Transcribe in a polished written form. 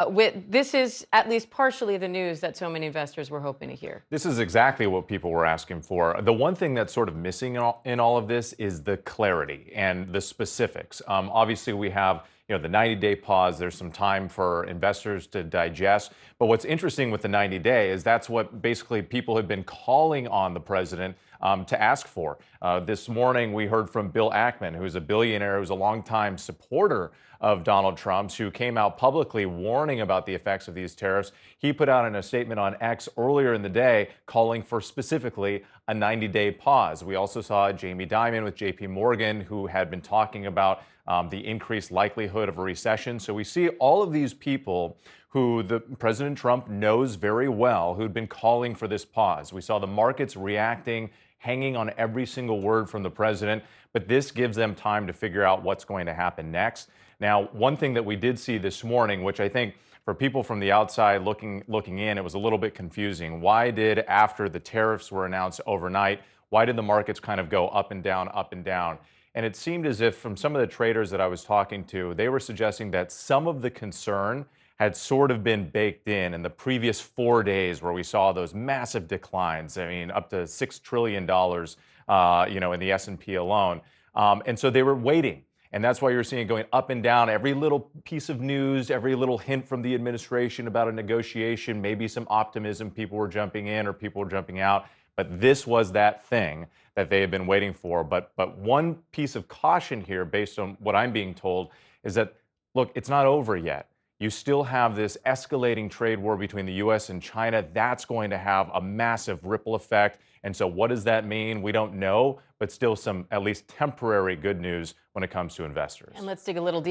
This is at least partially the news that so many investors were hoping to hear. This is exactly what people were asking for. The one thing that's sort of missing in all of this is the clarity and the specifics. Obviously, we have the 90-day pause. There's some time for investors to digest. But what's interesting with the 90-day is that's what basically people have been calling on the president to ask for. This morning, we heard from Bill Ackman, who's a billionaire, who's a longtime supporter of Donald Trump's, who came out publicly warning about the effects of these tariffs. He put out in a statement on X earlier in the day calling for specifically a 90-day pause. We also saw Jamie Dimon with JP Morgan, who had been talking about the increased likelihood of a recession. So we see all of these people who President Trump knows very well, who'd been calling for this pause. We saw the markets reacting, hanging on every single word from the president, but this gives them time to figure out what's going to happen next. Now, one thing that we did see this morning, which I think for people from the outside looking in, it was a little bit confusing. Why did, after the tariffs were announced overnight, why did the markets kind of go up and down, up and down? And it seemed as if from some of the traders that I was talking to, they were suggesting that some of the concern had sort of been baked in the previous 4 days where we saw those massive declines. I mean, up to $6 trillion, in the S&P alone. And so they were waiting. And that's why you're seeing it going up and down. Every little piece of news, every little hint from the administration about a negotiation, maybe some optimism, people were jumping in or people were jumping out. But this was that thing that they had been waiting for. But one piece of caution here, based on what I'm being told, is that, look, it's not over yet. You still have this escalating trade war between the U.S. and China. That's going to have a massive ripple effect. And so what does that mean? We don't know, but still some at least temporary good news when it comes to investors. And let's dig a little deeper.